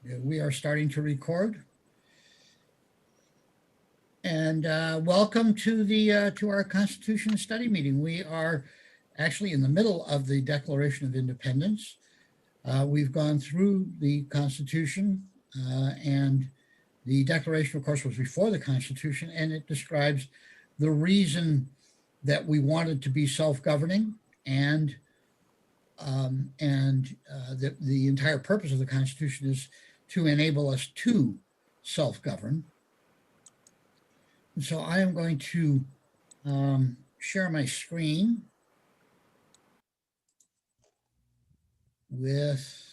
We are starting to record. And welcome to the to our Constitution study meeting. We are actually in the middle of the Declaration of Independence. We've gone through the Constitution, and the Declaration, of course, was before the Constitution, and it describes the reason that we wanted to be self-governing, and the entire purpose of the Constitution is to enable us to self-govern. And so I am going to share my screen with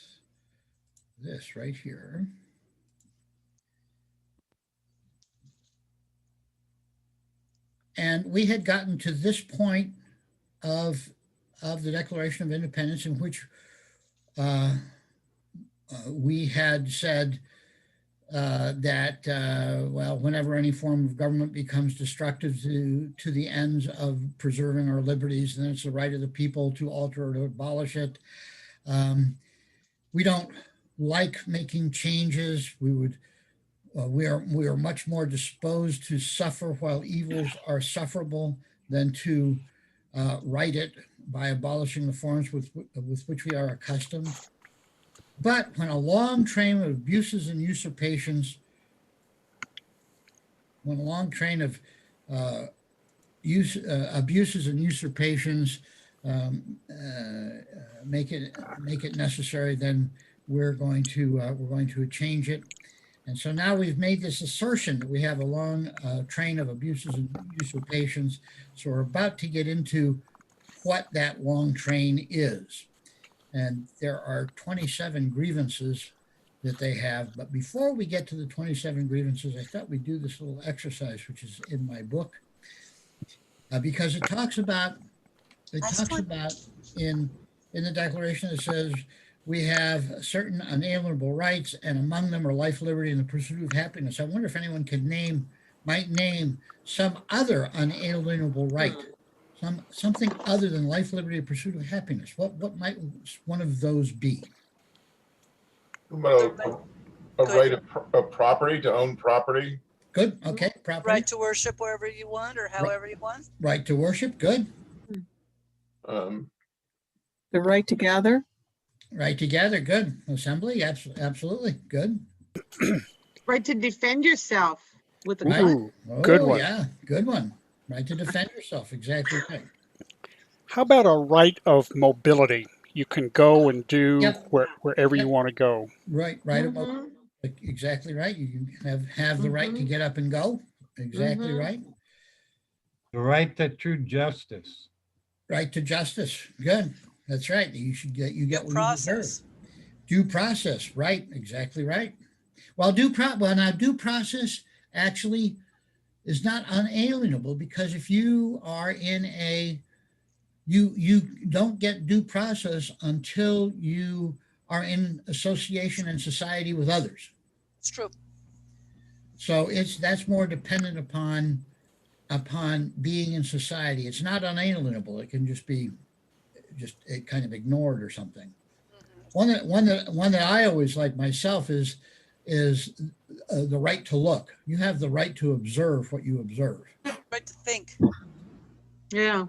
this right here. And we had gotten to this point of the Declaration of Independence in which we had said that, well, whenever any form of government becomes destructive to the ends of preserving our liberties, then it's the right of the people to alter or to abolish it. We don't like making changes. We are much more disposed to suffer while evils are sufferable than to right it by abolishing the forms with which we are accustomed. But when a long train of abuses and usurpations, abuses and usurpations make it necessary, then we're going to change it. And so now we've made this assertion that we have a long train of abuses and usurpations. So we're about to get into what that long train is. And there are 27 grievances that they have. But before we get to the 27 grievances, I thought we'd do this little exercise, which is in my book, because it talks about in the Declaration, it says we have certain unalienable rights, and among them are life, liberty, and the pursuit of happiness. I wonder if anyone might name some other unalienable right. Something other than life, liberty, and pursuit of happiness. What might one of those be? A right of property, to own property. Good. Okay. Property. Right to worship wherever you want or however you want. Right to worship. Good. The right to gather. Right to gather. Good. Assembly. Absolutely. Good. Right to defend yourself with a gun. Good one. Yeah. Good one. Right to defend yourself. Exactly right. How about a right of mobility? You can go and do wherever you want to go. Right. About exactly right. You have the right to get up and go. Exactly right. The right to true justice. Right to justice. Good. That's right. You get what process. You deserve. Due process. Right. Exactly right. Well, due process actually is not unalienable, because if you are in you don't get due process until you are in association and society with others. It's true. So that's more dependent upon being in society. It's not unalienable. It can just be kind of ignored or something. Mm-hmm. One that I always like myself is the right to look. You have the right to observe what you observe. Right to think. Yeah.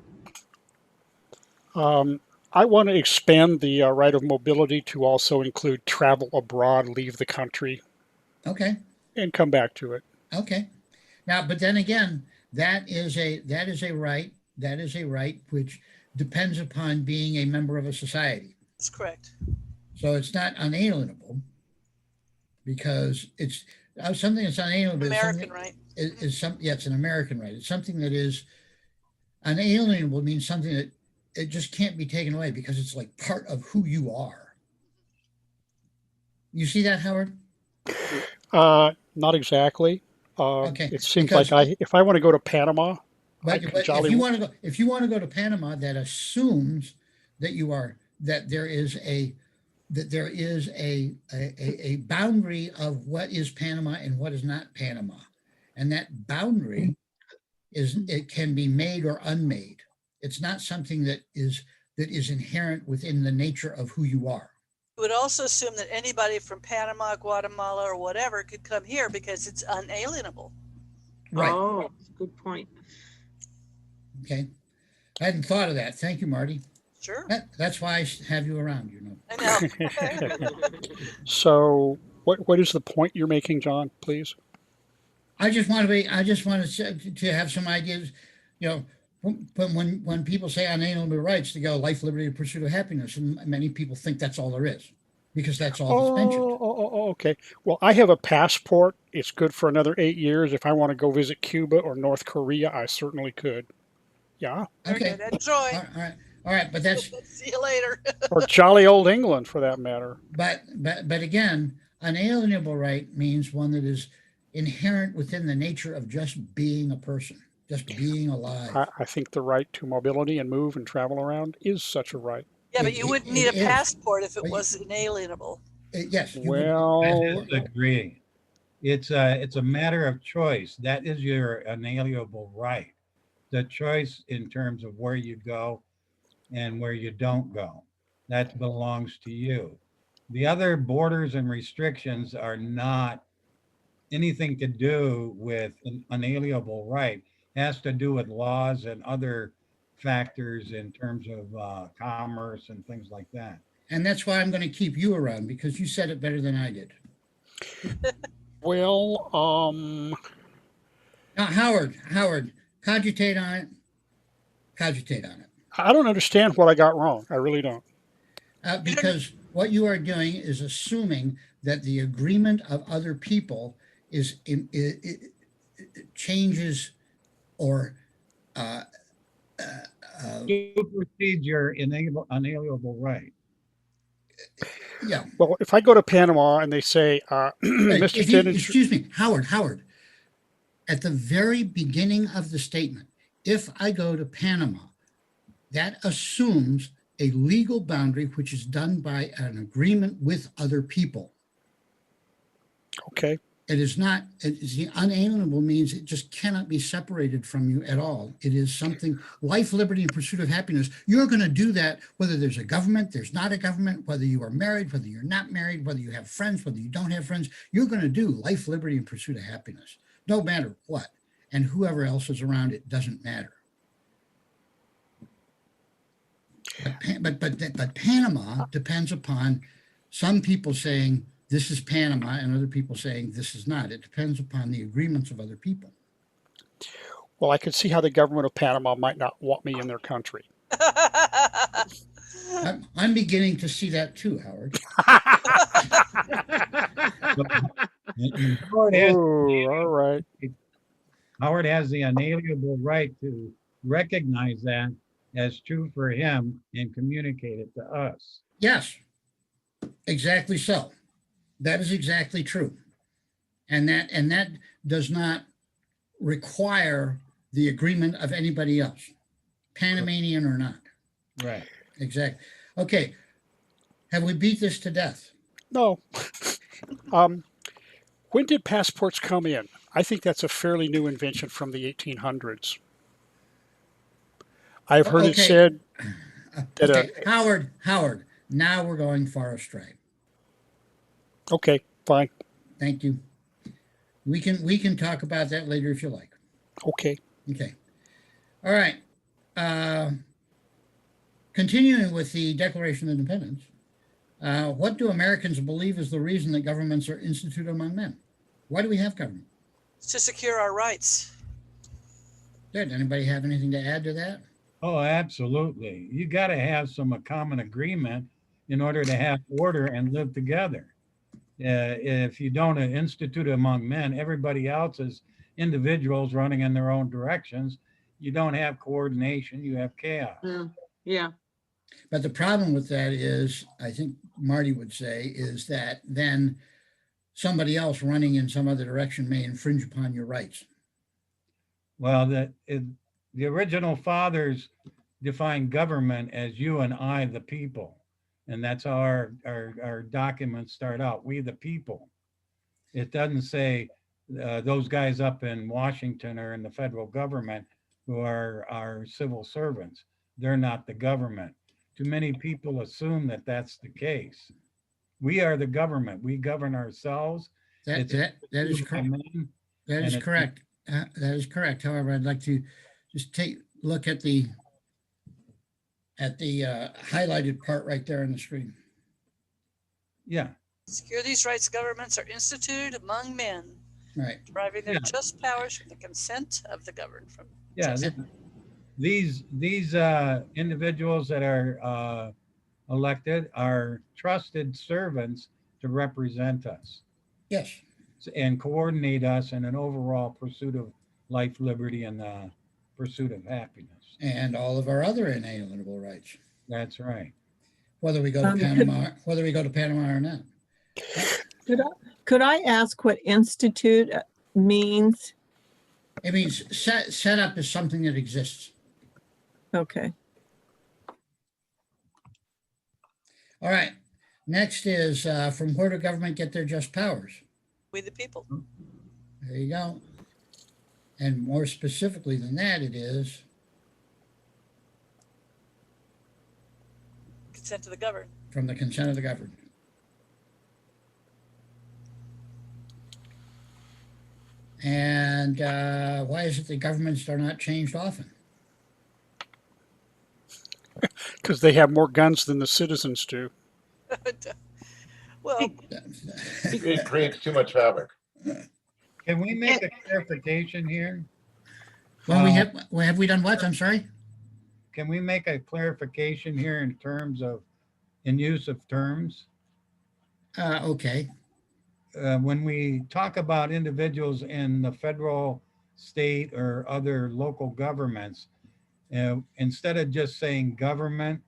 I want to expand the right of mobility to also include travel abroad, leave the country. Okay. And come back to it. Okay. Now, but then again, that is a right which depends upon being a member of a society. That's correct. So it's not unalienable, because it's something that's unalienable. American right. It's an American right. It's something that is unalienable, means something that it just can't be taken away, because it's like part of who you are. You see that, Howard? Not exactly. Okay. It seems like if I want to go to Panama, but if you want to go to Panama, that assumes that there is a boundary of what is Panama and what is not Panama, and that boundary it can be made or unmade. It's not something that is inherent within the nature of who you are. would also assume that anybody from Panama, Guatemala, or whatever could come here because it's unalienable. Right, Oh, good point. okay. I hadn't thought of that. Thank you, Marty. Sure. That's why I have you around, you know. I know. So what is the point you're making, John, please? I just want to have some ideas, you know, when people say unalienable rights, they go life, liberty, and pursuit of happiness. And many people think that's all there is because that's all that's mentioned. Okay. Well, I have a passport. It's good for another 8 years. If I want to go visit Cuba or North Korea, I certainly could. Yeah. Very Okay. good. Enjoy. All right. All right. But that's, See you later. Or jolly old England, for that matter. but again, unalienable right means one that is inherent within the nature of just being a person, just being alive. I think the right to mobility and move and travel around is such a right. Yeah, but It- you it- wouldn't need a it is. passport if it But you- was inalienable. Yes. you would- Well, I disagree. It's a matter of choice. That is your inalienable right. The choice in terms of where you go and where you don't go. That belongs to you. The other borders and restrictions are not anything to do with an unalienable right. It has to do with laws and other factors in terms of commerce and things like that. And that's why I'm going to keep you around because you said it better than I did. well, Now, Howard, cogitate on it. Cogitate on it. I don't understand what I got wrong. I really don't. Because what you are doing is assuming that the agreement of other people it changes or Supersedes your unalienable right. yeah. Well, if I go to Panama and they say, Hey, Mr. if you- Denninger, excuse me, Howard, at the very beginning of the statement, if I go to Panama, that assumes a legal boundary which is done by an agreement with other people. okay, It is not, it is the unalienable means it just cannot be separated from you at all. It is something, life, liberty, and pursuit of happiness. You're going to do that whether there's a government, there's not a government, whether you are married, whether you're not married, whether you have friends, whether you don't have friends. You're going to do life, liberty, and pursuit of happiness, no matter what. And whoever else is around it doesn't matter. But Panama depends upon some people saying this is Panama and other people saying this is not. It depends upon the agreements of other people. well, I could see how the government of Panama might not want me in their country. I'm beginning to see that too, Howard. And Howard has, Oh, all right. Howard has the unalienable right to recognize that as true for him and communicate it to us. Yes, exactly so. That is exactly true. And that does not require the agreement of anybody else, Panamanian or not. Right. Exactly. Okay. Have we beat this to death? No. When did passports come in? I think that's a fairly new invention from the 1800s. I've heard it Okay. said that Okay, Howard, now we're going far astray. okay, fine. Thank you. We can talk about that later if you like. Okay. Okay. All right. Continuing with the Declaration of Independence, what do Americans believe is the reason that governments are instituted among men? Why do we have government? To secure our rights. Good. Anybody have anything to add to that? Oh, absolutely. You got to have some common agreement in order to have order and live together. If you don't institute among men, everybody else is individuals running in their own directions. You don't have coordination, you have chaos. Yeah. But the problem with that is, I think Marty would say, is that then somebody else running in some other direction may infringe upon your rights. Well, the original fathers defined government as you and I, the people. And that's how our documents start out, we the people. It doesn't say those guys up in Washington or in the federal government who are our civil servants. They're not the government. Too many people assume that that's the case. We are the government. We govern ourselves. That, It's that, that is by correct. men, That and is it's- correct. That is correct. However, I'd like to just look at the highlighted part right there on the screen. Yeah, Secure these rights, governments are instituted among men, Right. deriving their Yeah. just powers from the consent of the governed. From yeah. just- These individuals that are elected are trusted servants to represent us Yes. and coordinate us in an overall pursuit of life, liberty, and pursuit of happiness. And all of our other inalienable rights, That's right. whether we go to Panama or not. Could I ask what institute means? It means set up is something that exists. Okay. All right. Next is from where do government get their just powers? We the people. There you go. And more specifically than that, it is Consent of the governed. from the consent of the governed. And why is it that governments are not changed often? Because they have more guns than the citizens do. Well, It creates too much havoc. Can we make a clarification here? Well, have we done what? I'm sorry? Can we make a clarification here in terms of, in use of terms? Okay. When we talk about individuals in the federal, state, or other local governments, instead of just saying government,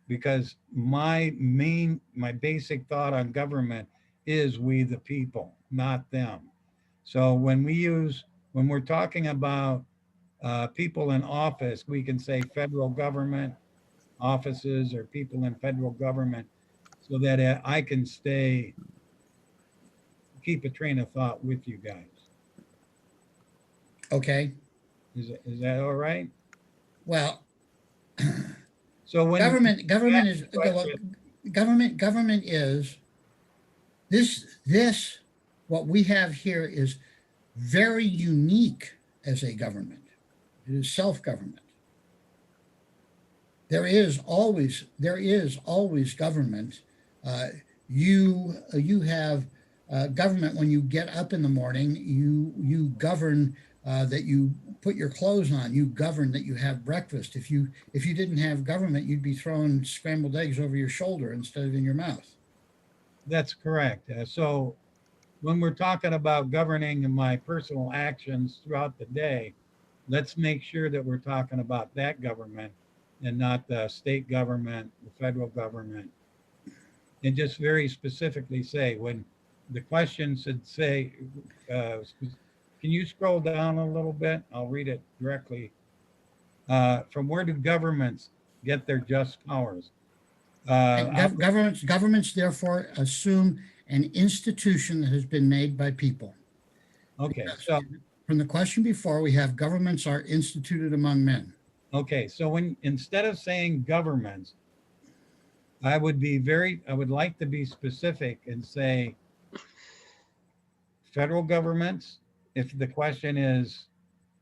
because my basic thought on government is we the people, not them. So when we're talking about people in office, we can say federal government offices or people in federal government, so that I can keep a train of thought with you guys. Okay. Is that all right? Well, So when government is question- government is this what we have here is very unique as a government. It is self-government. There is always government. You have government when you get up in the morning. You govern that you put your clothes on. You govern that you have breakfast. If you didn't have government, you'd be throwing scrambled eggs over your shoulder instead of in your mouth. That's correct. So when we're talking about governing my personal actions throughout the day, let's make sure that we're talking about that government and not the state government, the federal government. And just very specifically say, when the question should say, can you scroll down a little bit? I'll read it directly. From where do governments get their just powers? Governments therefore assume an institution that has been made by people. Okay, so From the question before, we have governments are instituted among men. okay, so when instead of saying governments, I would like to be specific and say federal governments, if the question is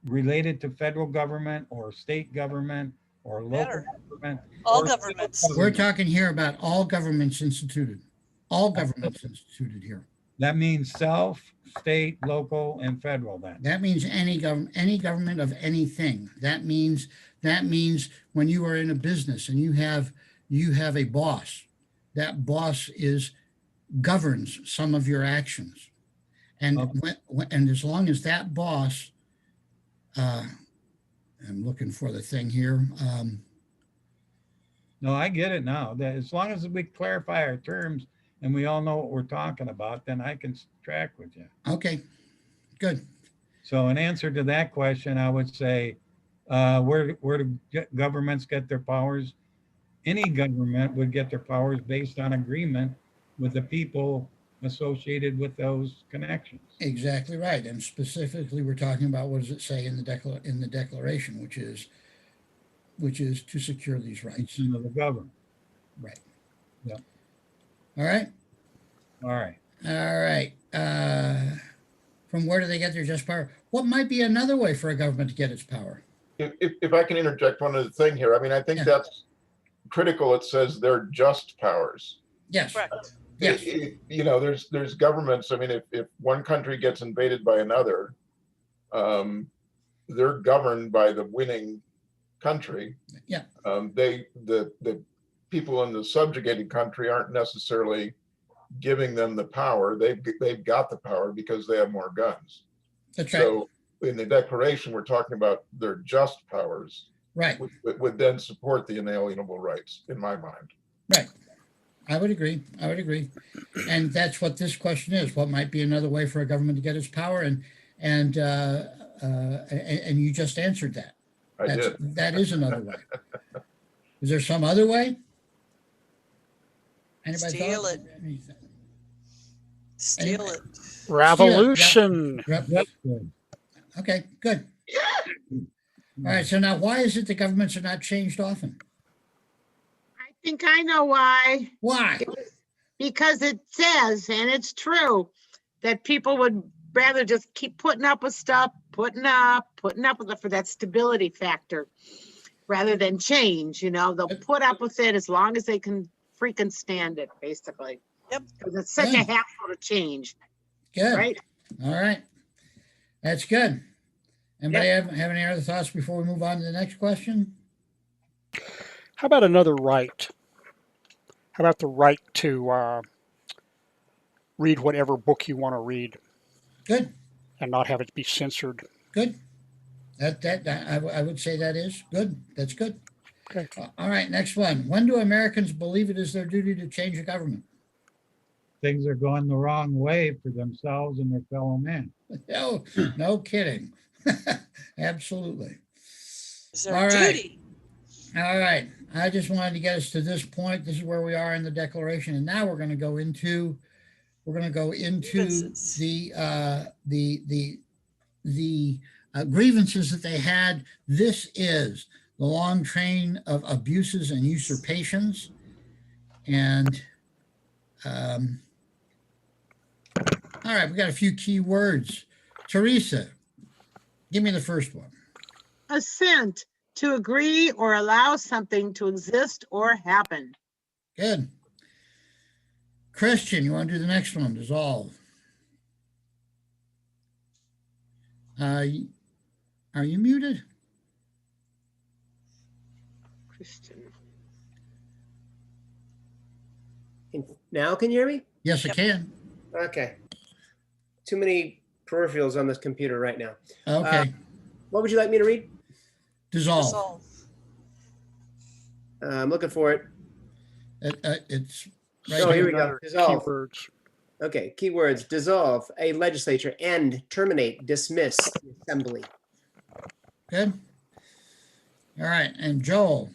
related to federal government or state government or local Better. government. all or governments. We're talking here about all governments instituted. All governments instituted here. That means self, state, local, and federal then. That means any government of anything. That means when you are in a business and you have a boss, that boss governs some of your actions. And Okay. and as long as that boss, I'm looking for the thing here. No, I get it now. That as long as we clarify our terms and we all know what we're talking about, then I can track with you. Okay, good. So in answer to that question, I would say, where do governments get their powers? Any government would get their powers based on agreement with the people associated with those connections. Exactly right. And specifically, we're talking about what does it say in the declaration, which is to secure these rights. Of the government. Right. Yeah. All right. All right. All right. From where do they get their just power? What might be another way for a government to get its power? If I can interject one other thing here, I mean, I think Yeah. that's critical. It says they're just powers. Yes. Correct. Yes. You know, there's governments. I mean, if one country gets invaded by another, they're governed by the winning country. Yeah. The people in the subjugated country aren't necessarily giving them the power. They've got the power because they have more guns. That's right. So in the Declaration, we're talking about their just powers, Right. which would then support the inalienable rights, in my mind. Right. I would agree. I would agree. And that's what this question is. What might be another way for a government to get its power? And you just answered that. I did. That is another way. Is there some other way? Anybody Steal thought? it. Steal it. Revolution. Yep. Okay, good. All right, so now why is it the governments are not changed often? I think I know why. Why? Because it says, and it's true, that people would rather just keep putting up with stuff, putting up with it for that stability factor, rather than change. You know, they'll put up with it as long as they can freaking stand it, basically. Yep. Because it's such a hassle to change, Good. right? All right. That's good. Anybody have any other thoughts before we move on to the next question? How about another right? How about the right to read whatever book you want to read Good. and not have it be censored? Good. I would say that is good. That's good. Okay. All right, next one. When do Americans believe it is their duty to change the government? Things are going the wrong way for themselves and their fellow men. No kidding. Absolutely. It's their All right. duty. All right. I just wanted to get us to this point. This is where we are in the Declaration, and now we're going to go into Grievances. the grievances that they had. This is the long train of abuses and usurpations, and all right, we got a few key words. Teresa, give me the first one. Assent, to agree or allow something to exist or happen. Good. Christian, you want to do the next one? Dissolve. Are you muted? Christian. Now can you hear me? Yes, I can. Okay. Too many peripherals on this computer right now. Okay. What would you like me to read? Dissolve. Dissolve. I'm looking for it. It's right Oh, here we Another go. Dissolve. keywords. Okay, keywords. Dissolve a legislature, end, terminate, dismiss the assembly. Good. All right, and Joel,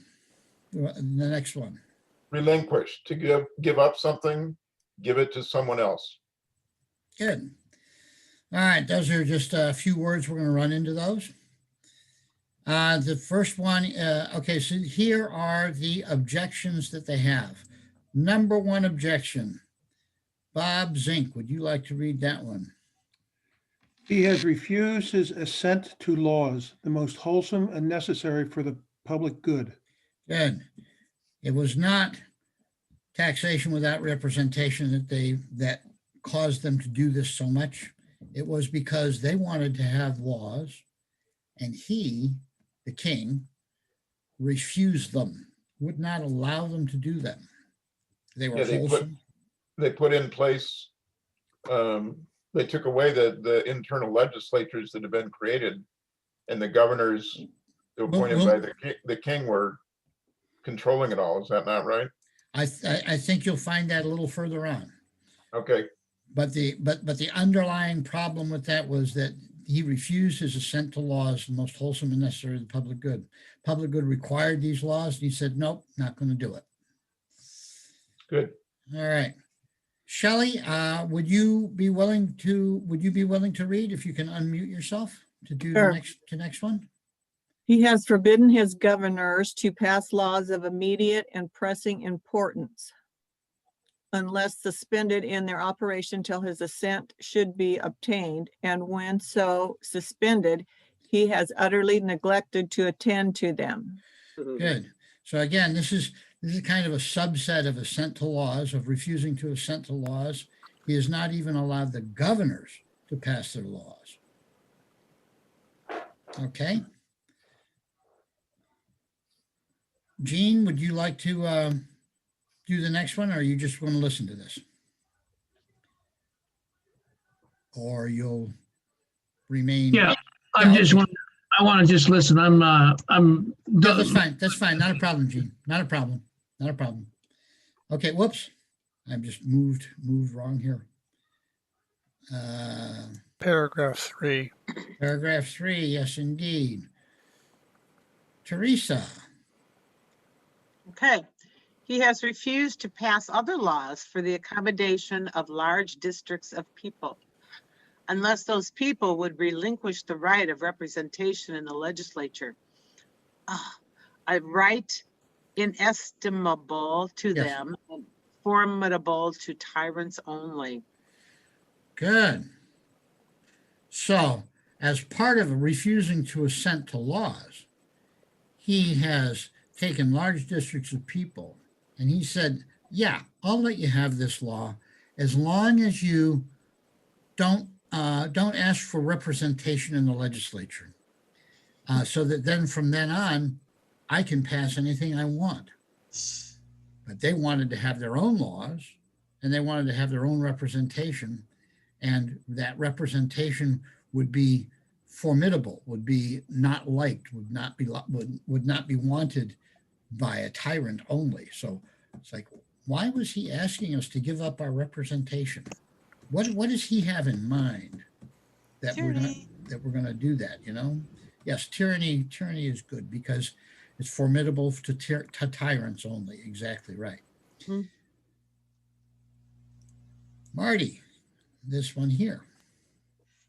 the next one. Relinquish, to give up something, give it to someone else. Good. All right, those are just a few words. We're going to run into those. The first one, okay, so here are the objections that they have. Number one objection. Bob Zink, would you like to read that one? He has refused his assent to laws, the most wholesome and necessary for the public good. Good. It was not taxation without representation that caused them to do this so much. It was because they wanted to have laws, and he, the king, refused them, would not allow them to do them. They were Yeah, wholesome. They put in place, they took away the internal legislatures that had been created, and the governors appointed by the king were controlling it all. Is that not right? I think you'll find that a little further on. Okay. But the underlying problem with that was that he refused his assent to laws, the most wholesome and necessary to the public good. Public good required these laws, and he said, nope, not going to do it. Good. All right. Shelley, would you be willing to read, if you can unmute yourself to do Sure. the next one? He has forbidden his governors to pass laws of immediate and pressing importance. unless suspended in their operation till his assent should be obtained, and when so suspended, he has utterly neglected to attend to them. Good. So again, this is kind of a subset of assent to laws, of refusing to assent to laws. He has not even allowed the governors to pass their laws. Okay. Jean, would you like to do the next one, or you just want to listen to this? Or you'll remain? Yeah, I okay. want to just listen. I'm No, that's fine. That's fine. Not a problem, Gene. Not a problem. Not a problem. Okay, whoops. I'm just moved wrong here. Paragraph 3. Paragraph 3, yes, indeed. Teresa, Okay. He has refused to pass other laws for the accommodation of large districts of people, unless those people would relinquish the right of representation in the legislature. A right inestimable to Yes. them, and formidable to tyrants only. good. So, as part of refusing to assent to laws, he has taken large districts of people and he said, yeah, I'll let you have this law as long as you don't ask for representation in the legislature. So that then from then on, I can pass anything I want. But they wanted to have their own laws and they wanted to have their own representation. And that representation would be formidable, would be not liked, would not be wanted by a tyrant only. So it's like, why was he asking us to give up our representation? What does he have in mind that Tyranny. we're going to do that? You know, yes, tyranny is good because it's formidable to tyrants only. Exactly right. Hmm. Marty, this one here.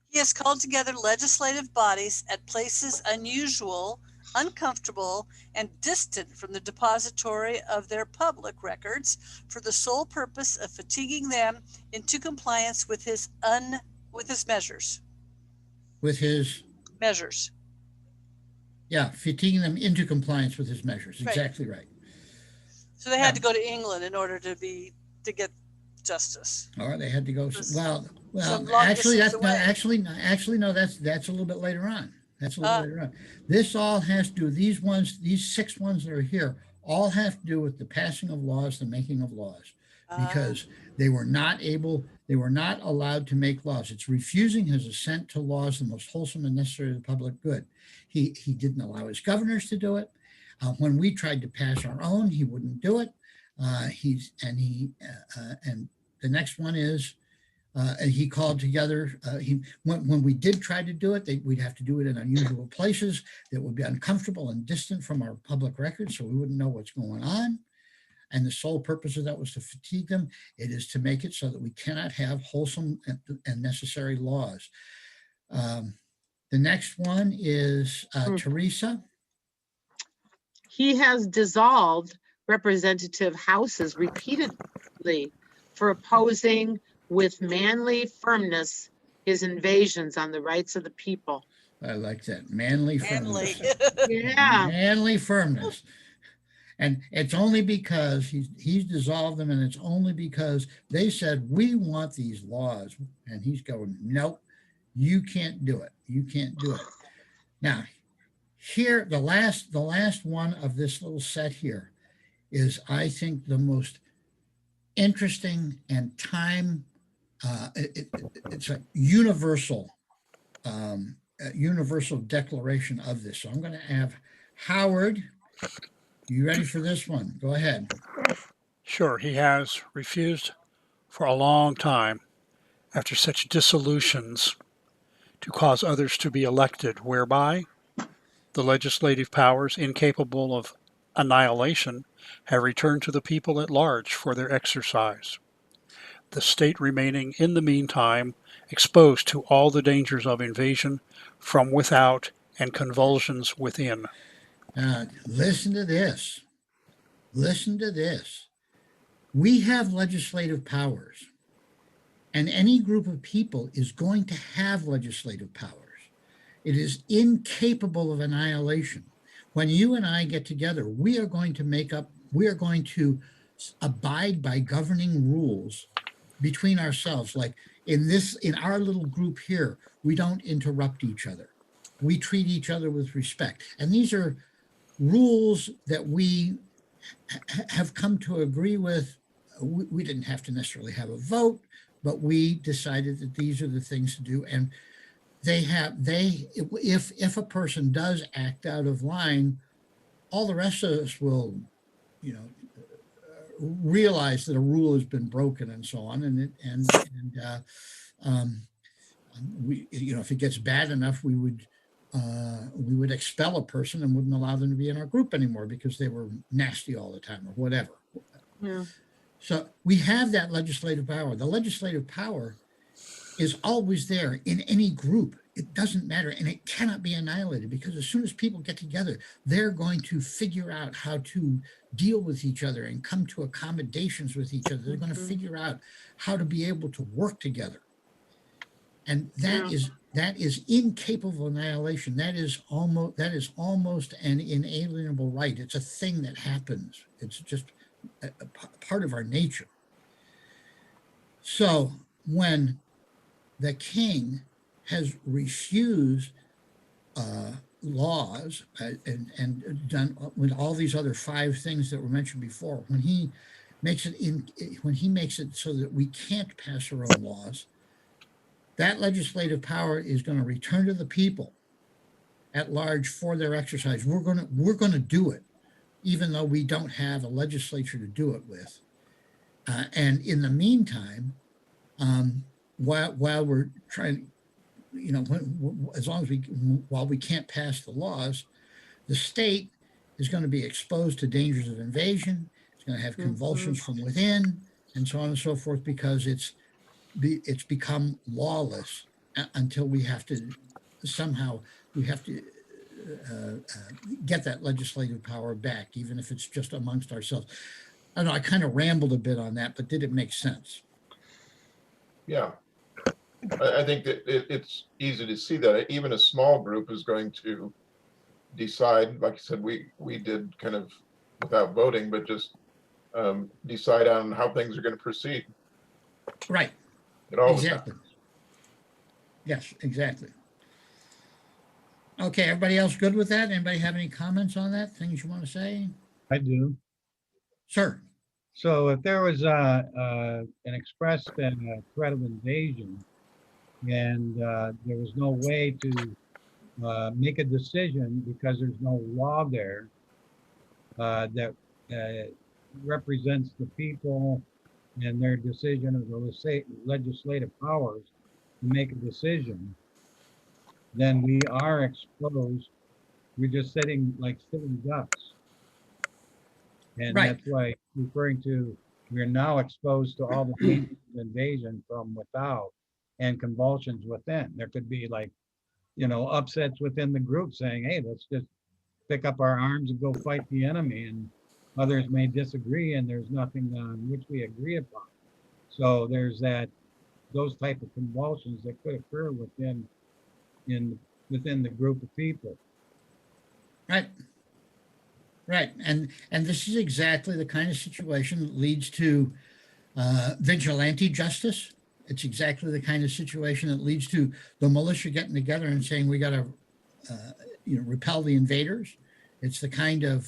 He has called together legislative bodies at places unusual, uncomfortable, and distant from the depository of their public records for the sole purpose of fatiguing them into compliance with his measures. With his, Measures. yeah, fatiguing them into compliance with his measures. Right. Exactly right. So they had to go to England in order to get justice. Or they had to go, Was well, some long actually, distance that's away. no, that's a little bit later on. That's a little later on. This all has to do, these 6 ones that are here, all have to do with the passing of laws, the making of laws, because they were not allowed to make laws. It's refusing his assent to laws, the most wholesome and necessary to the public good. He didn't allow his governors to do it. When we tried to pass our own, he wouldn't do it. And the next one is, he called together, when we did try to do it, we'd have to do it in unusual places that would be uncomfortable and distant from our public records, so we wouldn't know what's going on. And the sole purpose of that was to fatigue them. It is to make it so that we cannot have wholesome and necessary laws. The next one is Teresa. He has dissolved representative houses repeatedly for opposing with manly firmness his invasions on the rights of the people. I like that. Manly Manly. firmness. Yeah. Manly firmness. And it's only because he's dissolved them, and it's only because they said, we want these laws. And he's going, nope, you can't do it. You can't do it. Now, here, the last one of this little set here is, I think, the most interesting and it's a universal declaration of this. So I'm going to have Howard. You ready for this one? Go ahead. Sure, he has refused for a long time, after such dissolutions, to cause others to be elected, whereby the legislative powers, incapable of annihilation, have returned to the people at large for their exercise, the state remaining in the meantime exposed to all the dangers of invasion from without and convulsions within. Listen to this. Listen to this. We have legislative powers, and any group of people is going to have legislative powers. It is incapable of annihilation. When you and I get together, we are going to abide by governing rules between ourselves. Like in our little group here, we don't interrupt each other. We treat each other with respect. And these are rules that we have come to agree with. We didn't have to necessarily have a vote, but we decided that these are the things to do. And if a person does act out of line, all the rest of us will, realize that a rule has been broken and so on. If it gets bad enough, we would expel a person and wouldn't allow them to be in our group anymore because they were nasty all the time or whatever. Yeah. So we have that legislative power. The legislative power is always there in any group. It doesn't matter, and it cannot be annihilated, because as soon as people get together, they're going to figure out how to deal with each other and come to accommodations with each other. They're going to figure out how to be able to work together. And that is incapable of annihilation. That is almost an inalienable right. It's a thing that happens. It's just a part of our nature. So when the king has refused laws and done with all these other 5 things that were mentioned before, when he makes it so that we can't pass our own laws, that legislative power is going to return to the people at large for their exercise. We're going to do it, even though we don't have a legislature to do it with. And in the meantime, while we're trying, while we can't pass the laws, the state is going to be exposed to dangers of invasion. It's going to have convulsions from within, and so on and so forth, because it's become lawless until we have to get that legislative power back, even if it's just amongst ourselves. I know I kind of rambled a bit on that, but did it make sense? Yeah. I think that it's easy to see that even a small group is going to decide, like I said, we did kind of without voting, but just decide on how things are going to proceed. Right. It always Exactly. happens. Yes, exactly. Okay, everybody else good with that? Anybody have any comments on that? Things you want to say? I do. Sir. So if there was an expressed and a threat of invasion, and there was no way to make a decision because there's no law there that represents the people and their decision of the legislative powers to make a decision, then we are exposed. We're just sitting like sitting ducks. And Right. that's why referring to, we're now exposed to all the dangers of invasion from without and convulsions within. There could be like, upsets within the group saying, hey, let's just pick up our arms and go fight the enemy. And others may disagree, and there's nothing on which we agree upon. So there's those type of convulsions that could occur within the group of people. Right. Right. And this is exactly the kind of situation that leads to vigilante justice. It's exactly the kind of situation that leads to the militia getting together and saying, we got to, repel the invaders. It's the kind of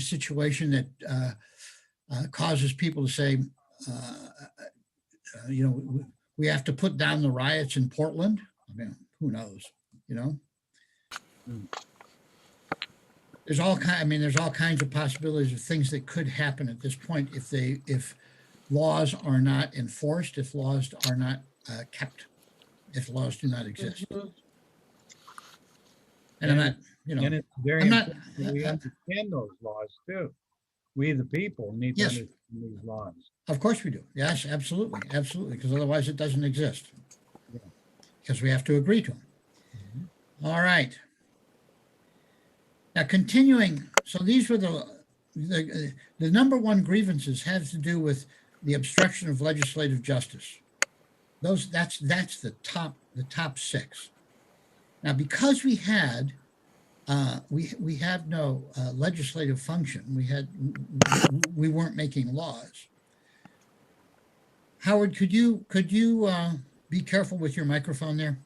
situation that causes people to say, we have to put down the riots in Portland. I mean, who knows, There's all kinds of possibilities of things that could happen at this point if laws are not enforced, if laws are not kept, if laws do not exist. And I'm not, And it's very I'm not- important that we understand those laws too. We, the people, need to Yes. understand these laws. Of course we do. Yes, absolutely, absolutely, because otherwise it doesn't exist. Yeah. Because we have to agree to them. All right. Now continuing, so these were the number one grievances has to do with the obstruction of legislative justice. That's the top six. Now, because we had we have no legislative function, we weren't making laws. Howard, could you be careful with your microphone there?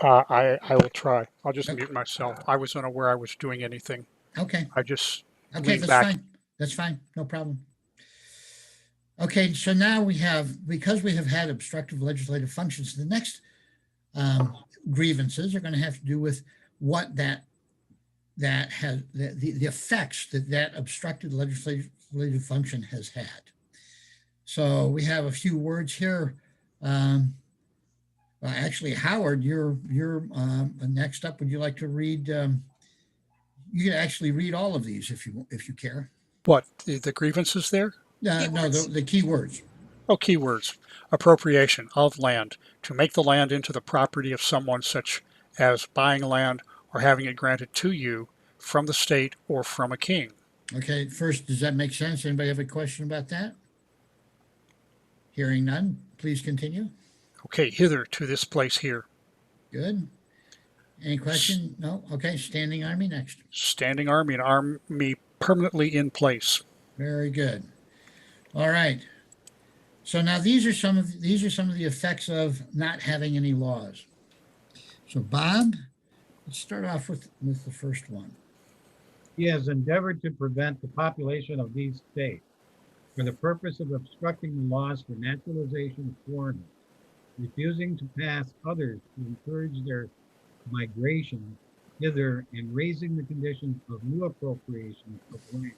I will try. I'll just Okay. mute myself. I was unaware I was doing anything. Okay. I just Okay, leaned that's back. fine. That's fine. No problem. Okay, so now because we have had obstructive legislative functions, the next grievances are going to have to do with what that has the effects that obstructed legislative function has had. So we have a few words here. Well, actually, Howard, you're next up. Would you like to read? You can actually read all of these if you care. What, the grievances there? No, Keywords. the key words. Oh, keywords. Appropriation of land. To make the land into the property of someone, such as buying land or having it granted to you from the state or from a king. Okay, first, does that make sense? Anybody have a question about that? Hearing none, please continue. Okay, hither to this place here. Good. Any question? No? Okay, standing army next. Standing army, an army permanently in place. Very good. All right. So now these are some of the effects of not having any laws. So Bob, let's start off with the first one. He has endeavored to prevent the population of these states for the purpose of obstructing the laws for naturalization of foreigners, refusing to pass others to encourage their migration hither, and raising the conditions of new appropriation of land.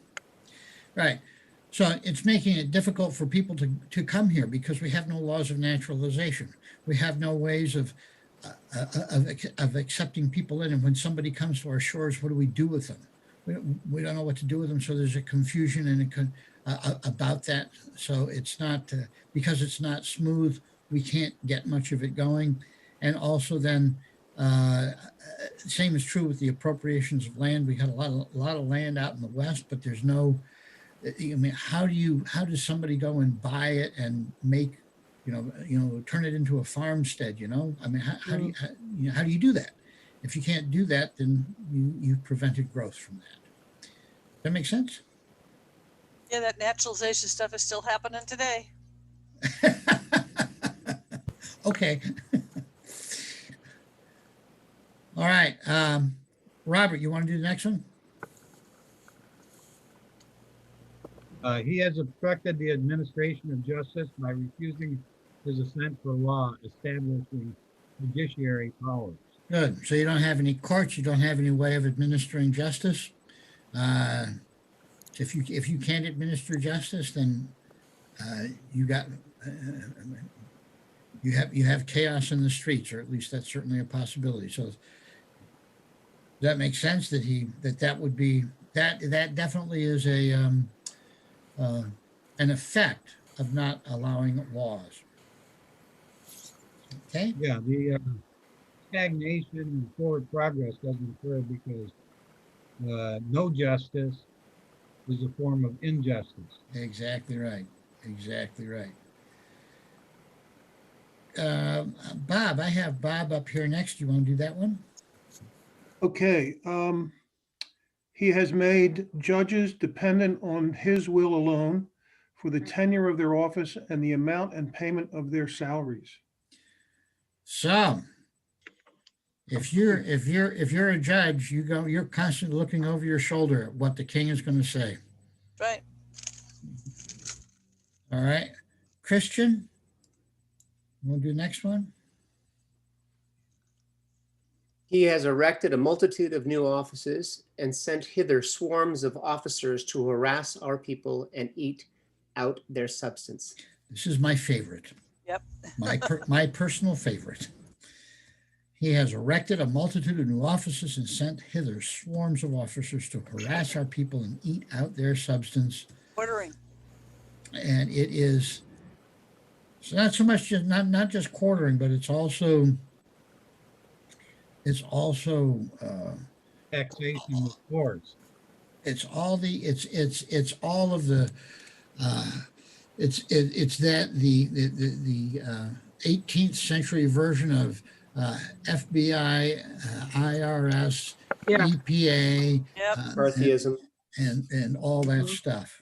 Right. So it's making it difficult for people to come here because we have no laws of naturalization. We have no ways of accepting people in. And when somebody comes to our shores, what do we do with them? We don't know what to do with them. So there's a confusion and about that. So it's not because it's not smooth. We can't get much of it going. And also then same is true with the appropriations of land. We had a lot of land out in the West, but there's no, I mean, how does somebody go and buy it and make, turn it into a farmstead, I mean, how do you do that? If you can't do that, then you've prevented growth from that. Does that make sense? Yeah, that naturalization stuff is still happening today. Okay. All right. Robert, you want to do the next one? He has obstructed the administration of justice by refusing his assent for law establishing judiciary powers. Good. So you don't have any courts. You don't have any way of administering justice. If you can't administer justice, then you have chaos in the streets, or at least that's certainly a possibility. So does that make sense that would be that definitely is an effect of not allowing laws. Okay. Yeah, the stagnation and forward progress doesn't occur because no justice is a form of injustice. Exactly right. Exactly right. Bob, I have Bob up here next. You want to do that one? Okay. He has made judges dependent on his will alone for the tenure of their office and the amount and payment of their salaries. So if you're a judge, you're constantly looking over your shoulder at what the king is going to say. Right. All right. Christian, we'll do the next one. He has erected a multitude of new offices and sent hither swarms of officers to harass our people and eat out their substance. This is my favorite. Yep. My personal favorite. He has erected a multitude of new offices and sent hither swarms of officers to harass our people and eat out their substance. Ordering. And it is not so much just not just quartering, but it's also Taxation of courts. It's all the, it's all of the, it's that the 18th century version of FBI, IRS, Yeah. EPA, Yep. McCarthyism. and all that Mhm. stuff.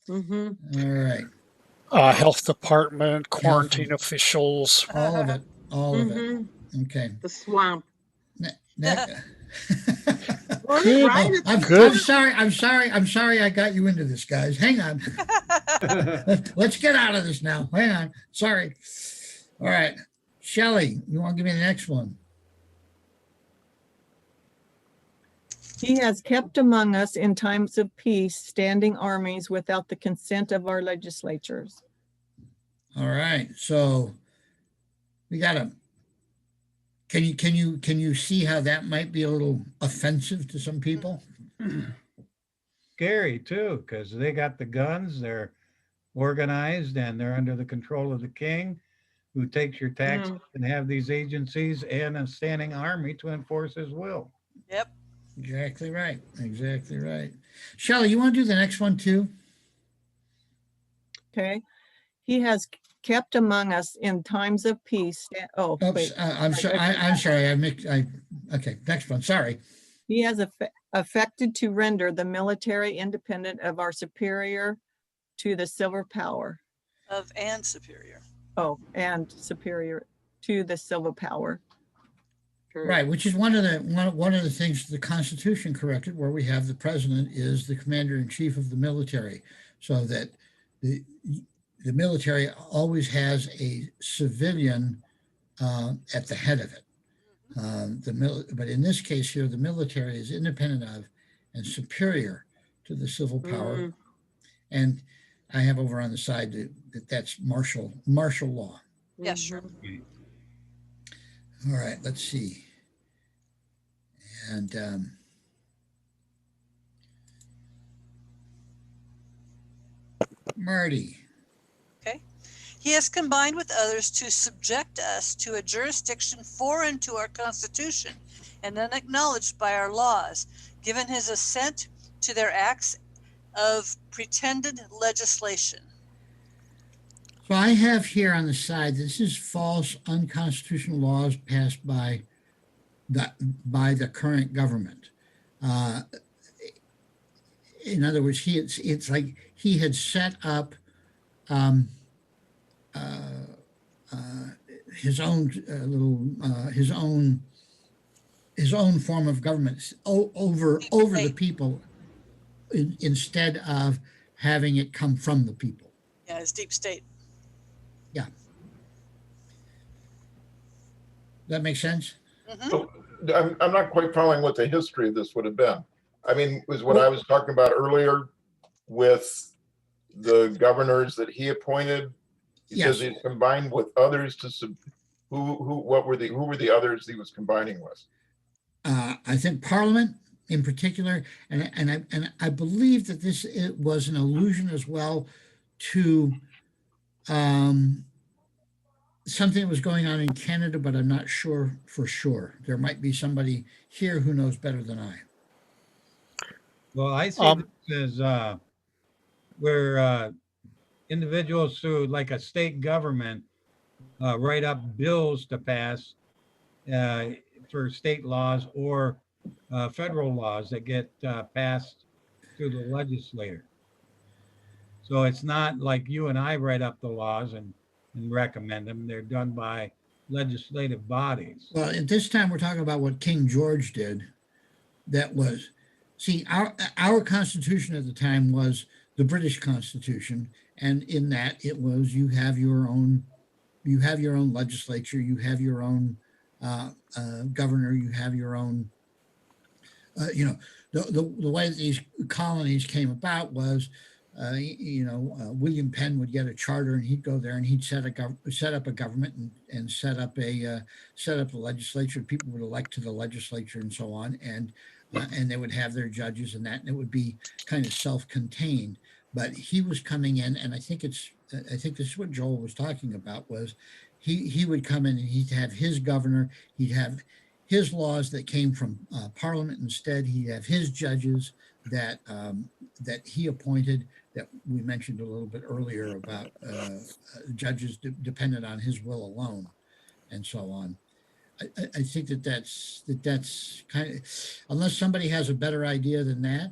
Mm-hmm. All right, Health department, quarantine officials. all of it, all of it. Mm-hmm. Okay. The swamp. Next. Right, right? Oh, It's I'm Good. sorry. I'm sorry. I got you into this, guys. Hang on. Let's get out of this now. Hang on. Sorry. All right. Shelley, you want to give me the next one? He has kept among us in times of peace standing armies without the consent of our legislatures. All right. So we got to. Can you see how that might be a little offensive to some people? Scary too, because they got the guns, they're organized, and they're under the control of the king, who takes your taxes and have these agencies and a standing army to enforce his will. Yep. Exactly right. Exactly right. Shelley, you want to do the next one too? Okay. He has kept among us in times of peace. Oh, Oops, wait. I'm sorry. I'm sorry. Okay. Next one. Sorry. He has affected to render the military independent of our superior to the civil power. Of and superior. Oh, and superior to the civil power. Right, which is one of the things the Constitution corrected, where we have the president is the commander in chief of the military, so that the military always has a civilian at the head of it. But in this case here, the military is independent of and superior to the civil power. And I have over on the side that's martial law. Yeah, sure. All right, let's see. And Marty. Okay. He has combined with others to subject us to a jurisdiction foreign to our Constitution and unacknowledged by our laws, given his assent to their acts of pretended legislation. So I have here on the side, this is false unconstitutional laws passed by the current government. In other words, it's like he had set up his own his own form of government over the people instead of having it come from the people. Yeah, his deep state. Yeah. That makes sense? Mhm. So, I'm not quite following what the history of this would have been. I mean, was what I was talking about earlier with the governors that he appointed. He says Yes. he combined with others to who were the others he was combining with? I think Parliament in particular, and I believe that it was an allusion as well to something that was going on in Canada, but I'm not sure for sure. There might be somebody here who knows better than I. Well, I see this as where individuals through like a state government write up bills to pass for state laws or federal laws that get passed through the legislator. So it's not like you and I write up the laws and recommend them. They're done by legislative bodies. Well, at this time, we're talking about what King George did. That was, see, our Constitution at the time was the British Constitution, and in that it was you have your own legislature, you have your own governor, you have your own. The way that these colonies came about was, William Penn would get a charter and he'd go there and he'd set up a government and set up a legislature. People would elect to the legislature and so on, and they would have their judges and that, and it would be kind of self-contained. But he was coming in, and I think this is what Joel was talking about, was he would come in and he'd have his governor, he'd have his laws that came from Parliament instead, he'd have his judges that he appointed, that we mentioned a little bit earlier about judges dependent on his will alone, and so on. I think that's kind of, unless somebody has a better idea than that.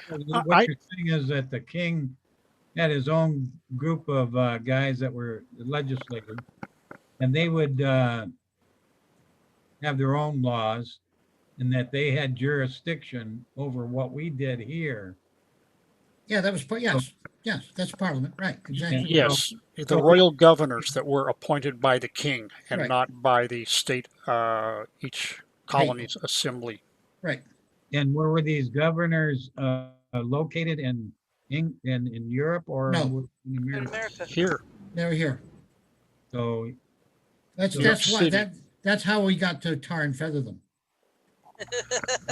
What you're saying is that the king had his own group of guys that were legislative, and they would have their own laws, and that they had jurisdiction over what we did here. Yeah, that was, yes, that's Parliament, right, exactly. Yes, the so- royal governors that were appointed by the king and Right. not by the state, each colony's assembly. Right. And where were these governors located in Europe or No. in In America? America. Here, They were here. So That's, New York that's why, City. that's how we got to tar and feather them.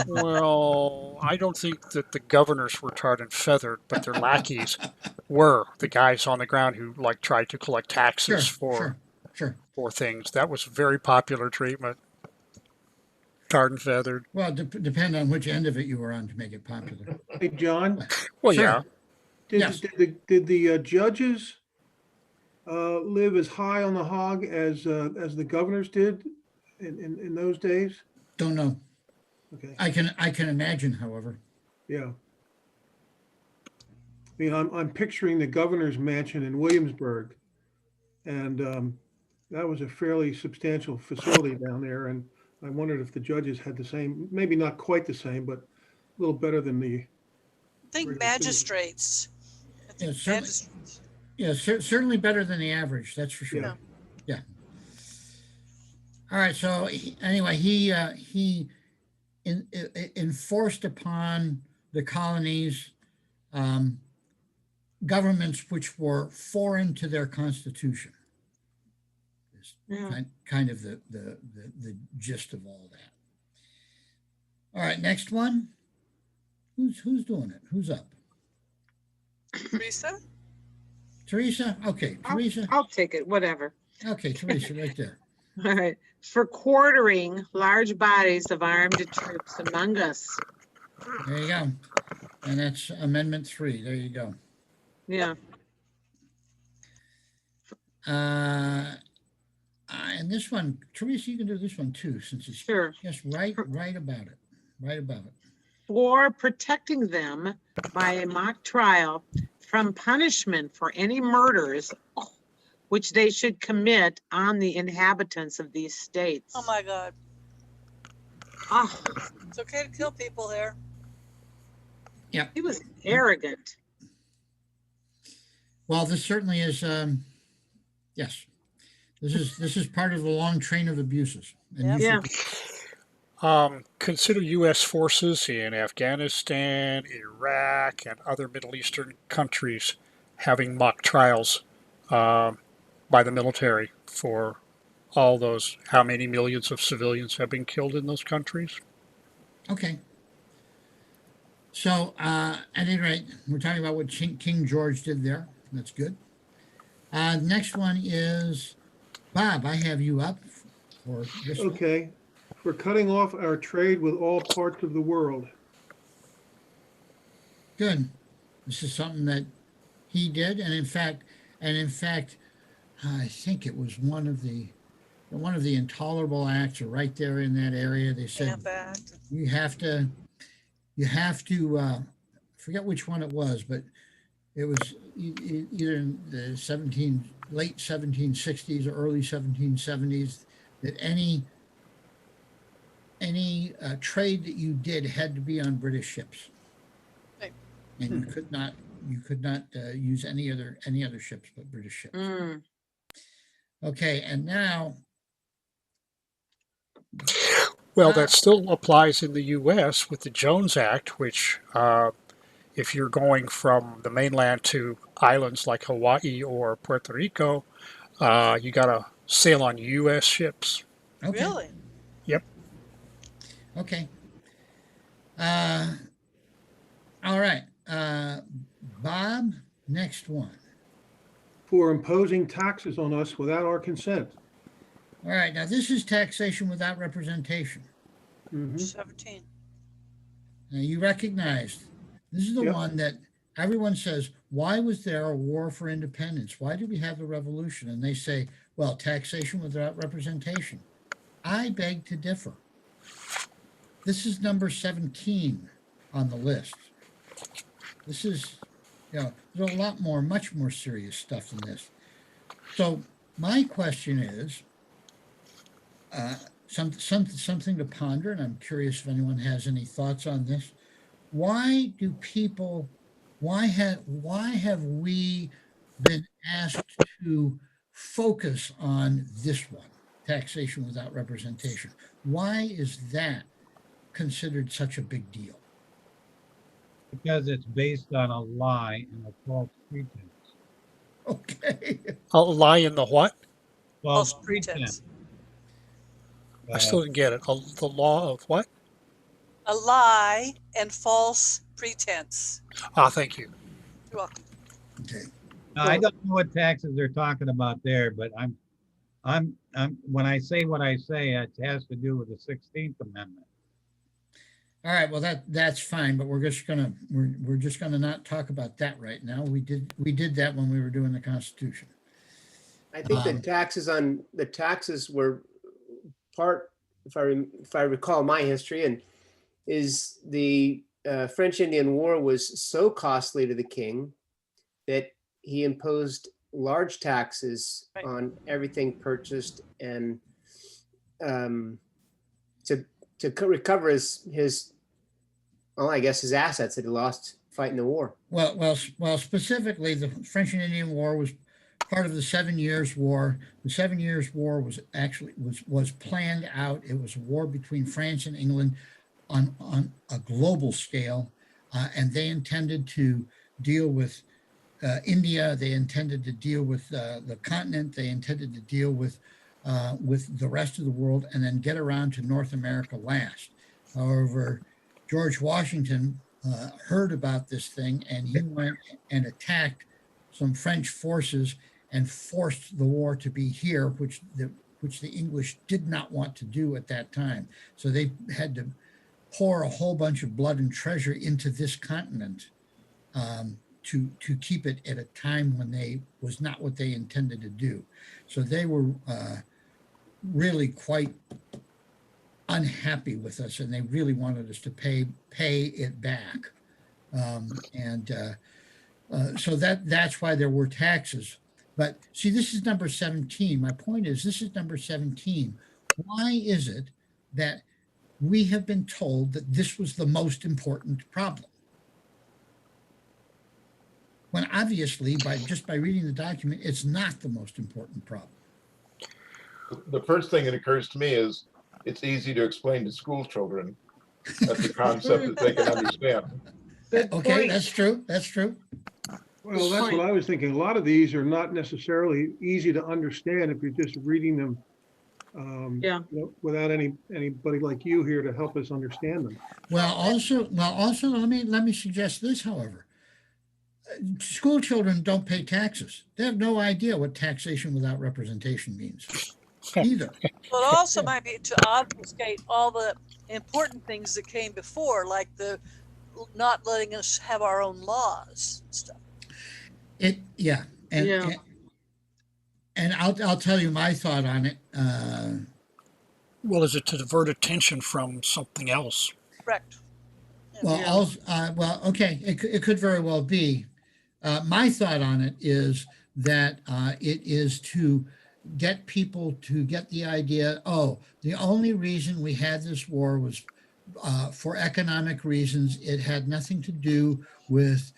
well, I don't think that the governors were tarred and feathered, but their lackeys were the guys on the ground who like tried to collect Sure, taxes for things. That was very popular treatment. Tarred and feathered. Well, depend on which end of it you were on to make it popular. Hey, John, Well, Sure. yeah. Yes. did the judges live as high on the hog as the governors did in those days? Don't know. Okay, I can imagine, however. yeah. I mean, I'm picturing the governor's mansion in Williamsburg, and that was a fairly substantial facility down there, and I wondered if the judges had the same, maybe not quite the same, but a little better than the, I think Regular citizens. magistrates. I think Yeah, certainly. magistrates. Yeah, certainly better than the average, that's for sure. Yeah. Yeah. All right, so anyway, he enforced upon the colonies governments which were foreign to their constitution. Is Yeah. kind of the gist of all that. All right, next one. Who's doing it? Who's up? Teresa? Teresa? Okay, Teresa. I'll take it, whatever. Okay, Teresa, right there. All right. For quartering large bodies of armed troops among us. There you go. And that's Amendment 3. There you go. Yeah. And this one, Teresa, you can do this one too, since it's Sure. just right about it. Right about it. For protecting them by a mock trial from punishment for any murders which they should commit on the inhabitants of these states. Oh my God. Oh, It's okay to kill people there. he was arrogant. Well, this certainly is, yes. This is part of the long train of abuses. And Yep. Yeah. Consider U.S. forces in Afghanistan, Iraq, and other Middle Eastern countries having mock trials by the military for all those, how many millions of civilians have been killed in those countries? Okay. So, at any rate, we're talking about what King George did there. That's good. Next one is Bob. I have you up for this one. okay. For cutting off our trade with all parts of the world. Good. This is something that he did, and in fact, I think it was one of the intolerable acts are right there in that area. They said Camp Act. you have to forget which one it was, but it was either in the late 1760s or early 1770s that any trade that you did had to be on British ships. Right. And you could not use any other ships but British ships. Mm. Okay, and now Well, that still applies in the U.S. with the Jones Act, which, if you're going from the mainland to islands like Hawaii or Puerto Rico, you got to sail on U.S. ships. okay, Really? Yep. okay. All right, Bob. Next one. For imposing taxes on us without our consent. All right, now this is taxation without representation. Mhm. 17. Now you recognized This is the Yep. one that everyone says, why was there a war for independence? Why did we have the revolution? And they say, well, taxation without representation. I beg to differ. This is number 17 on the list. This is, there's a lot more, much more serious stuff than this. So my question is, something to ponder, and I'm curious if anyone has any thoughts on this. Why have we been asked to focus on this one, taxation without representation? Why is that considered such a big deal? Because it's based on a lie and a false pretense. Okay. A lie in the what? False pretense. I still didn't get it. The law of what? A lie and false pretense. Thank you. You're welcome. Okay. Now, I don't know what taxes they're talking about there, but I'm when I say what I say, it has to do with the 16th Amendment. All right. Well, that's fine, but we're just gonna not talk about that right now. We did that when we were doing the Constitution. I think the taxes were part, if I recall my history, and is the French Indian War was so costly to the king that he imposed large taxes Right. on everything purchased, and to recover his well, I guess his assets that he lost fighting the war. Well, specifically, the French and Indian War was part of the 7 Years' War. The 7 Years' War was actually was planned out. It was a war between France and England on a global scale, and they intended to deal with India. They intended to deal with the continent. They intended to deal with the rest of the world, and then get around to North America last. However, George Washington heard about this thing, and he went and attacked some French forces and forced the war to be here, which the English did not want to do at that time. So they had to pour a whole bunch of blood and treasure into this continent to keep it at a time when they was not what they intended to do. So they were really quite unhappy with us, and they really wanted us to pay it back. So that's why there were taxes. But see, this is number 17. My point is, this is number 17. Why is it that we have been told that this was the most important problem, when obviously, just by reading the document, it's not the most important problem? The first thing that occurs to me is it's easy to explain to school children. That's a concept that they can understand. Good Okay, point. that's true. That's true. Well, that's what I was thinking. A lot of these are not necessarily easy to understand if you're just reading them. Yeah. Without anybody like you here to help us understand them. Well, also, let me suggest this, however. School children don't pay taxes. They have no idea what taxation without representation means either. Well, it also might be to obfuscate all the important things that came before, like the not letting us have our own laws and stuff. Yeah. And I'll tell you my thought on it. Well, is it to divert attention from something else? Correct. Okay, it could very well be. My thought on it is that it is to get people to get the idea, the only reason we had this war was for economic reasons. It had nothing to do with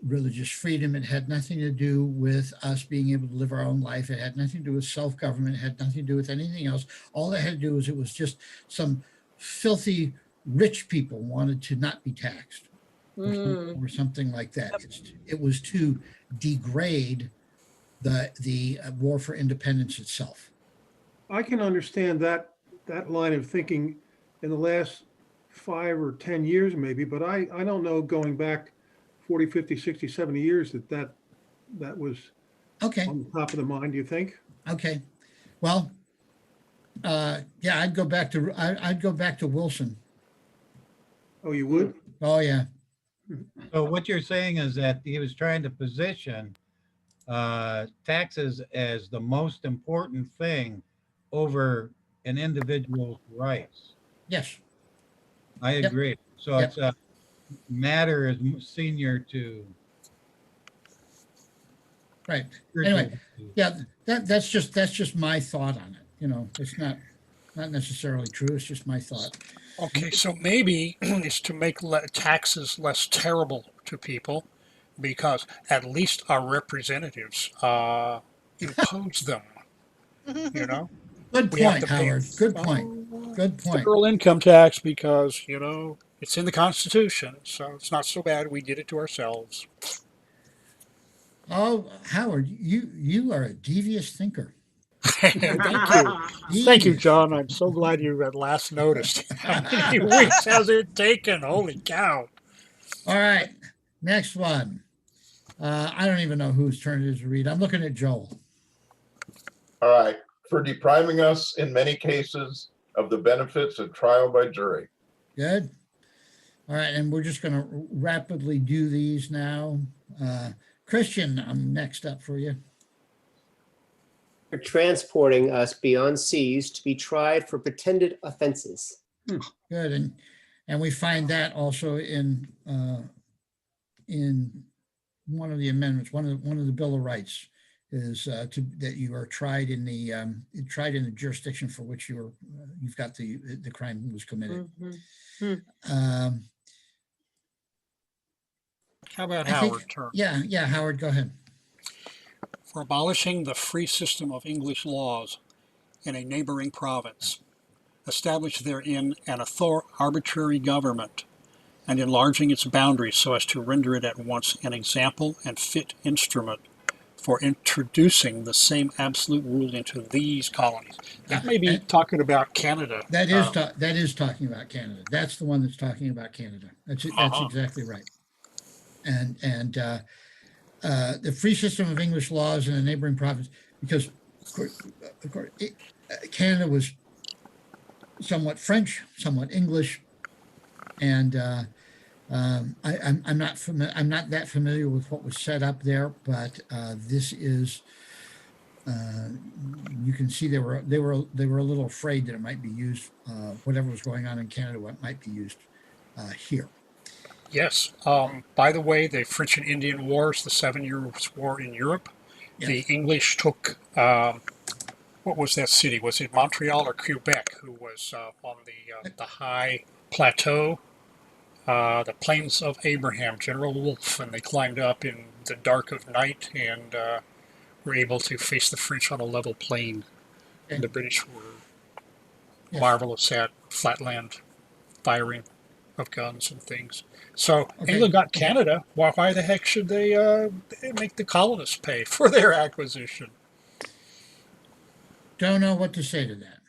religious freedom. It had nothing to do with us being able to live our own life. It had nothing to do with self-government. It had nothing to do with anything else. All it had to do was it was just some filthy rich people wanted to not be taxed or something like that. It was to degrade the war for independence itself. I can understand that line of thinking in the last 5 or 10 years maybe, but I don't know, going back 40, 50, 60, 70 years that was Okay. on the top of the mind, do you think? Okay. Well, yeah, I'd go back to Wilson. Oh, you would? Oh, yeah. So what you're saying is that he was trying to position taxes as the most important thing over an individual's rights. Yes, I Yep. agree. So Yep. it's a matter is senior to. right. spiritual Anyway, values. yeah, that's just my thought on it. You know, it's not necessarily true. It's just my thought. Okay, so maybe it's to make taxes less terrible to people because at least our representatives impose them, you know? Good We have point, to pay Howard. Good point. Good point. federal income tax because, you know, it's in the Constitution, so it's not so bad. We did it to ourselves. Oh, Howard, you are a devious thinker. Thank you. Thank you, John. I'm so glad you at last noticed. How many weeks has it taken? Holy cow. All right, next one. I don't even know whose turn it is to read. I'm looking at Joel. All right, for depriving us in many cases of the benefits of trial by jury. Good. All right, and we're just going to rapidly do these now. Christian, I'm next up for you. For transporting us beyond seas to be tried for pretended offenses. Good, and we find that also in one of the amendments, one of the Bill of Rights is that you are tried in the jurisdiction for which you've got the crime was committed. How about I think- Howard's turn? Yeah, Howard, go ahead. For abolishing the free system of English laws in a neighboring province, establish therein an arbitrary government, and enlarging its boundaries so as to render it at once an example and fit instrument for introducing the same absolute rule into these colonies. That may be talking about Canada. That is talking about Canada. That's the one that's talking about Canada. That's exactly right. And the free system of English laws in a neighboring province, because of course, Canada was somewhat French, somewhat English, and I'm not that familiar with what was set up there, but this is. You can see they were a little afraid that it might be used. Whatever was going on in Canada, what might be used here. Yes. By the way, the French and Indian Wars, the 7 Years' War in Europe, the English took, what was that city? Was it Montreal or Quebec, who was on the high plateau, the Plains of Abraham, General Wolfe, and they climbed up in the dark of night and were able to face the French on a level plain. And the British were marvelous at flatland firing of guns and things. So England got Canada. Why the heck should they make the colonists pay for their acquisition? Don't know what to say to that.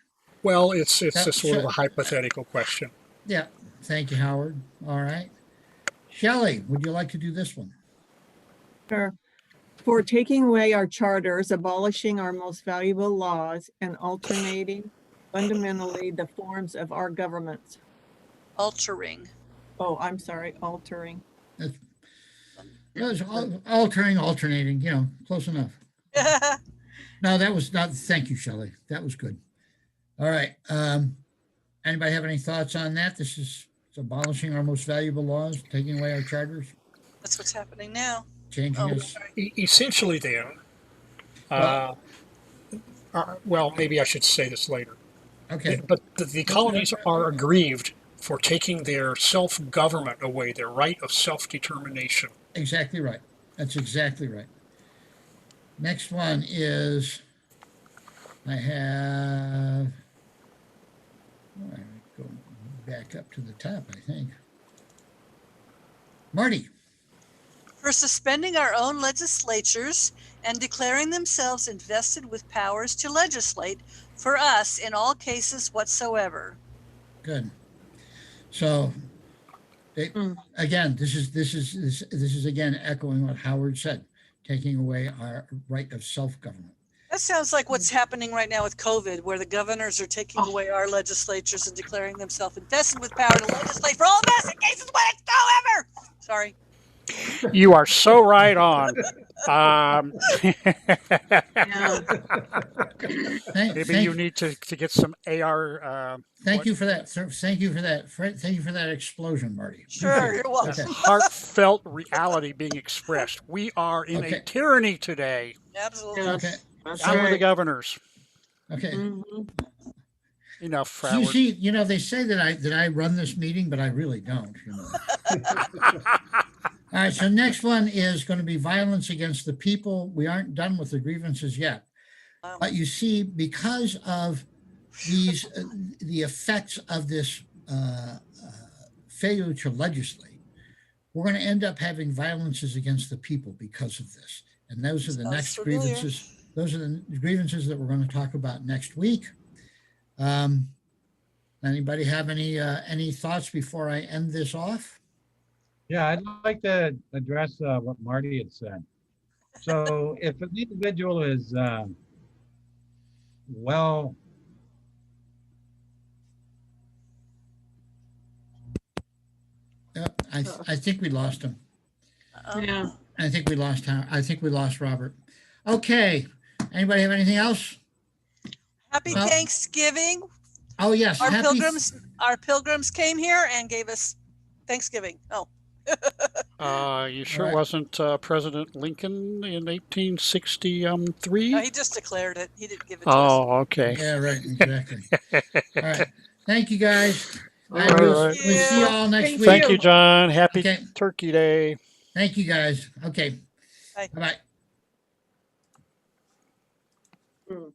Well, it's a sort of a hypothetical question. Yeah. Thank you, Howard. All right. Shelley, would you like to do this one? Sure. For taking away our charters, abolishing our most valuable laws, and alternating fundamentally the forms of our governments. Altering. Oh, I'm sorry, altering. Alternating, close enough. No, that was not, thank you, Shelley. That was good. All right. Anybody have any thoughts on that? It's abolishing our most valuable laws, taking away our charters, That's what's happening now. changing us. Essentially then, well, maybe I should say this later. Okay. But the colonies are aggrieved for taking their self-government away, their right of self-determination. Exactly right. That's exactly right. Next one is, I have, go back up to the top, I think. Marty. For suspending our own legislatures and declaring themselves invested with powers to legislate for us in all cases whatsoever. Good. So, again, this is again echoing what Howard said, taking away our right of self-government. That sounds like what's happening right now with COVID, where the governors are taking away our legislatures and declaring themselves invested with power to legislate for all of us in cases whatsoever. Sorry. You are so right on. Yeah. Maybe you need to get some AR. Thank what- you for that. Thank you for that. Thank you for that explosion, Marty. Sure, Appreciate you're it. welcome. Okay. Heartfelt reality being expressed. We are in Okay. a tyranny today. Absolutely. Yes, Okay. that's Down with the right. governors. Okay. Mhm. Enough, So you Howard. see, they say that I run this meeting, but I really don't, All right, so next one is going to be violence against the people. We aren't done with the grievances yet. But you see, because of these, the effects of this failure to legislate, we're going to end up having violences against the people because of this. And those are the Sounds next familiar. grievances. Those are the grievances that we're going to talk about next week. Anybody have any thoughts before I end this off? Yeah, I'd like to address what Marty had said. So if an individual is well, Yep, I think we lost him. Yeah. I think we lost Robert. Okay. Anybody have anything else? Happy Well- Thanksgiving. Oh, yes. Our Happy. pilgrims came here and gave us Thanksgiving. Oh, You sure Right. wasn't President Lincoln in 1863? no, he just declared it. He didn't give it to us. Oh, okay. Yeah, right. Exactly. All right. Thank you, guys. All right, All we'll, right. we'll see you all next Thank week. Thank you, John. Happy Okay. Turkey Day. Thank you, guys. Okay. Bye. Bye-bye. Mm.